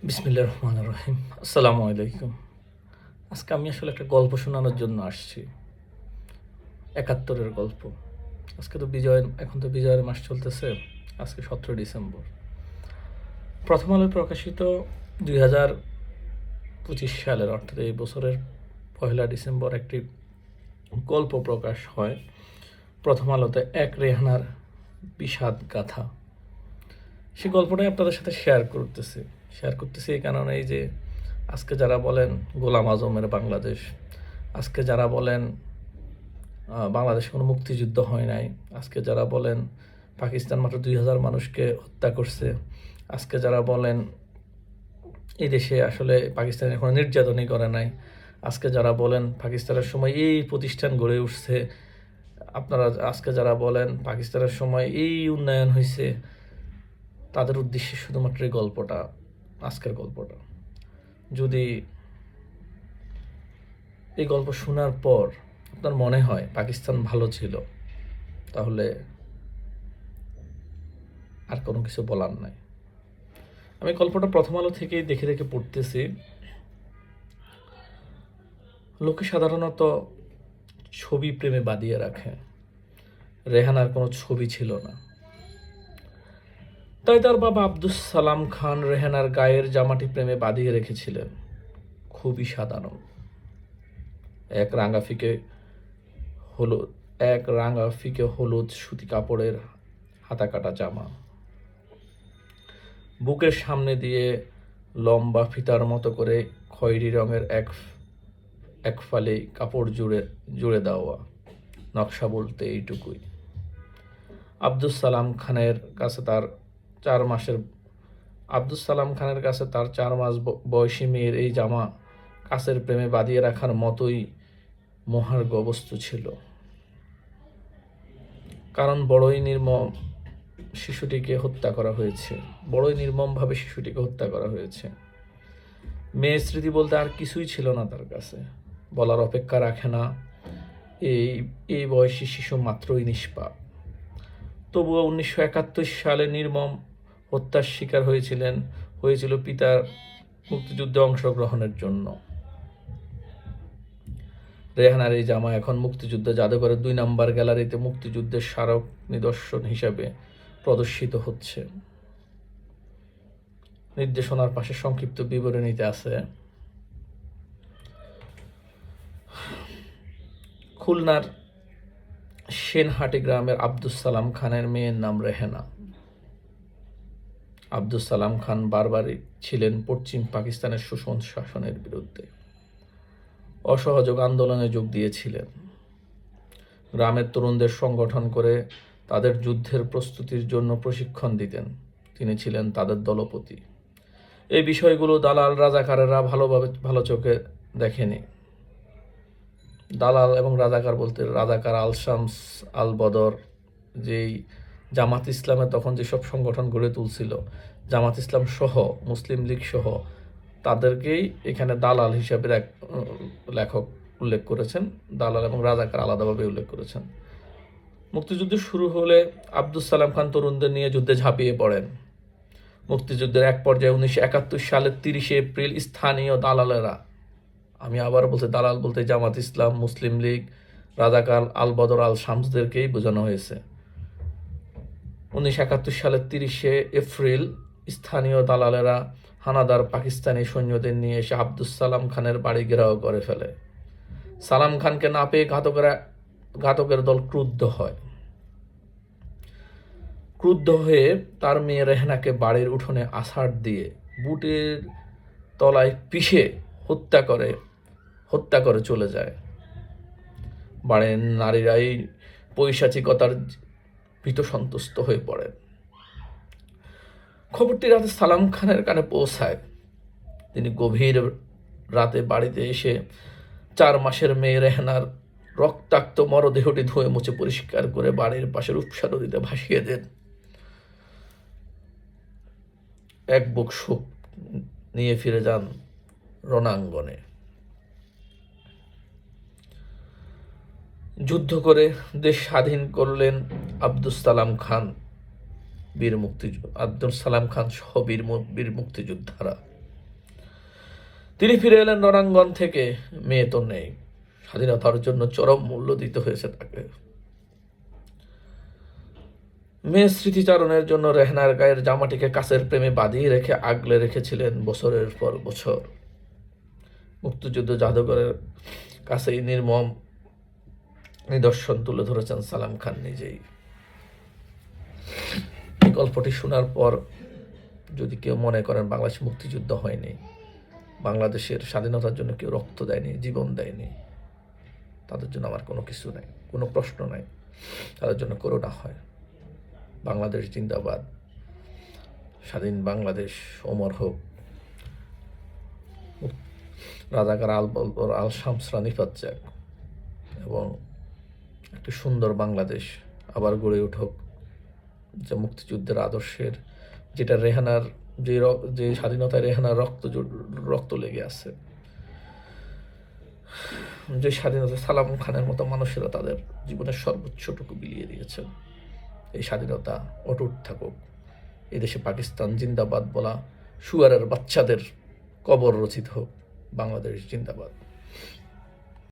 বিসমিল্লাহির রহমানির রহিম। আসসালামু আলাইকুম। আজকে আমি আসলে একটা গল্প শোনানোর জন্য আসছি। ৭১-এর গল্প। এখন তো বিজয়ের মাস চলতেছে। আজকে ১৭ ডিসেম্বর। প্রথম আলোয় প্রকাশিত ২০২৫ সালের অর্থাৎ এই বছরের ১লা ডিসেম্বর একটি গল্প প্রকাশ হয় প্রথম আলোতে, এক রেহানার বিষাদ গাথা। সেই গল্পটাই আপনাদের সাথে শেয়ার করতেছি এই কারণেই যে আজকে যারা বলেন গোলাম আজমের বাংলাদেশ, আজকে যারা বলেন বাংলাদেশে কোনো মুক্তিযুদ্ধ হয় নাই, আজকে যারা বলেন পাকিস্তান মাত্র ২,০০০ মানুষকে হত্যা করছে, আজকে যারা বলেন এই দেশে আসলে পাকিস্তানের কোনো নির্যাতনই করে নাই, আজকে যারা বলেন পাকিস্তানের সময় এই প্রতিষ্ঠান গড়ে উঠছে, আপনারা আজকে যারা বলেন পাকিস্তানের সময় এই উন্নয়ন হয়েছে, তাদের উদ্দেশ্যে শুধুমাত্র এই গল্পটা, আজকের গল্পটা। যদি এই গল্প শোনার পর আপনার মনে হয় পাকিস্তান ভালো ছিল, তাহলে আর কোনো কিছু বলার নাই। আমি গল্পটা প্রথম আলো থেকেই দেখে দেখে পড়তেছি। লোকে সাধারণত ছবি প্রেমে বাঁধিয়ে রাখে। রেহানার কোনো ছবি ছিল না, তাই তার বাবা আব্দুস সালাম খান রেহানার গায়ের জামাটি প্রেমে বাঁধিয়ে রেখেছিলেন। খুবই সাধারণ এক রাঙা ফিকে হলুদ সুতি কাপড়ের হাতাকাটা জামা, বুকের সামনে দিয়ে লম্বা ফিতার মতো করে খয়েরি রঙের এক ফালি কাপড় জুড়ে দেওয়া। নকশা বলতে এইটুকুই। আব্দুস সালাম খানের কাছে তার 4 মাস বয়সী মেয়ের এই জামা কাছের প্রেমে বাঁধিয়ে রাখার মতোই মহার্ঘ বস্তু ছিল। কারণ বড়ই নির্মমভাবে শিশুটিকে হত্যা করা হয়েছে। মেয়ের স্মৃতি বলতে আর কিছুই ছিল না তার কাছে, বলার অপেক্ষা রাখে না। এই বয়সী শিশু মাত্রই নিষ্পাপ। তবুও 1971 সালে নির্মম হত্যার শিকার হয়েছিল পিতার মুক্তিযুদ্ধে অংশগ্রহণের জন্য। রেহানার এই জামা এখন মুক্তিযুদ্ধ জাদুঘরের 2 নম্বর গ্যালারিতে মুক্তিযুদ্ধের স্মারক নিদর্শন হিসেবে প্রদর্শিত হচ্ছে। নির্দেশনার পাশে সংক্ষিপ্ত বিবরণীতে আছে, খুলনার সেনহাটি গ্রামের আব্দুস সালাম খানের মেয়ের নাম রেহানা। আব্দুস সালাম খান বারবারই ছিলেন পশ্চিম পাকিস্তানের শোষণ শাসনের বিরুদ্ধে। অসহযোগ আন্দোলনে যোগ দিয়েছিলেন। গ্রামের তরুণদের সংগঠন করে তাদের যুদ্ধের প্রস্তুতির জন্য প্রশিক্ষণ দিতেন। তিনি ছিলেন তাদের দলপতি। এই বিষয়গুলো দালাল রাজাকারেরা ভালো চোখে দেখেনি। দালাল এবং রাজাকার বলতে রাজাকার আল শামস, আল বদর, যেই জামাত ইসলামে তখন যেসব সংগঠন গড়ে তুলছিল, জামাত ইসলাম সহ মুসলিম লীগ সহ, তাদেরকেই এখানে দালাল হিসাবে লেখক উল্লেখ করেছেন। দালাল এবং রাজাকার আলাদাভাবে উল্লেখ করেছেন। মুক্তিযুদ্ধ শুরু হলে আব্দুস সালাম খান তরুণদের নিয়ে যুদ্ধে ঝাঁপিয়ে পড়েন। মুক্তিযুদ্ধের এক পর্যায়ে 1971 সালের 30 এপ্রিল স্থানীয় দালালেরা, আমি আবার বলতে দালাল বলতে জামাত ইসলাম, মুসলিম লীগ, রাজাকার আল বদর আল শামসদেরকেই বোঝানো হয়েছে। 1971 সালের 30 এপ্রিল স্থানীয় দালালেরা হানাদার পাকিস্তানি সৈন্যদের নিয়ে এসে আব্দুস সালাম খানের বাড়ি ঘেরাও করে ফেলে। সালাম খানকে না পেয়ে ঘাতকের দল ক্রুদ্ধ হয়ে তার মেয়ে রেহানাকে বাড়ির উঠোনে আছাড় দিয়ে বুটের তলায় পিষে হত্যা করে চলে যায়। বাড়ির নারীরা এই পৈশাচিকতার ভীত সন্তুষ্ট হয়ে পড়েন। খবরটি রাতে সালাম খানের কানে পৌঁছায়। তিনি গভীর রাতে বাড়িতে এসে 4 মাসের মেয়ে রেহানার রক্তাক্ত মরদেহটি ধুয়ে মুছে পরিষ্কার করে বাড়ির পাশে রূপসা নদীতে ভাসিয়ে দেন। এক বুক সুখ নিয়ে ফিরে যান রণাঙ্গনে। যুদ্ধ করে দেশ স্বাধীন করলেন আব্দুস সালাম খান সহ বীর মুক্তিযোদ্ধারা। তিনি ফিরে এলেন রণাঙ্গন থেকে, মেয়ে তো নেই। স্বাধীনতার জন্য চরম মূল্য দিতে হয়েছে তাকে। মেয়ের স্মৃতিচারণের জন্য রেহনার গায়ের জামাটিকে কাছের প্রেমে বাঁধিয়ে রেখে আগলে রেখেছিলেন বছরের পর বছর। মুক্তিযুদ্ধ জাদুঘরের কাছেই নির্মম নিদর্শন তুলে ধরেছেন সালাম খান নিজেই। এই গল্পটি শোনার পর যদি কেউ মনে করেন বাংলাদেশ মুক্তিযুদ্ধ হয়নি, বাংলাদেশের স্বাধীনতার জন্য কেউ রক্ত দেয়নি, জীবন দেয়নি, তাদের জন্য আমার কোনো কিছু নাই, কোনো প্রশ্ন নাই। তাদের জন্য করুণা হয়। বাংলাদেশ জিন্দাবাদ, স্বাধীন বাংলাদেশ অমর হোক। রাজাকার আল বলবর আল শামসরা নিপাত যাক এবং একটি সুন্দর বাংলাদেশ আবার গড়ে উঠুক, যে মুক্তিযুদ্ধের আদর্শের, যেটা রেহানার যে স্বাধীনতায় রেহানার রক্ত লেগে আছে, যে স্বাধীনতা সালাম খানের মতো মানুষেরা তাদের জীবনের সর্বোচ্চটুকু বিলিয়ে দিয়েছেন। এই স্বাধীনতা অটুট থাকুক। এদেশে পাকিস্তান জিন্দাবাদ বলা শুয়ারের বাচ্চাদের কবর রচিত হোক। বাংলাদেশ জিন্দাবাদ।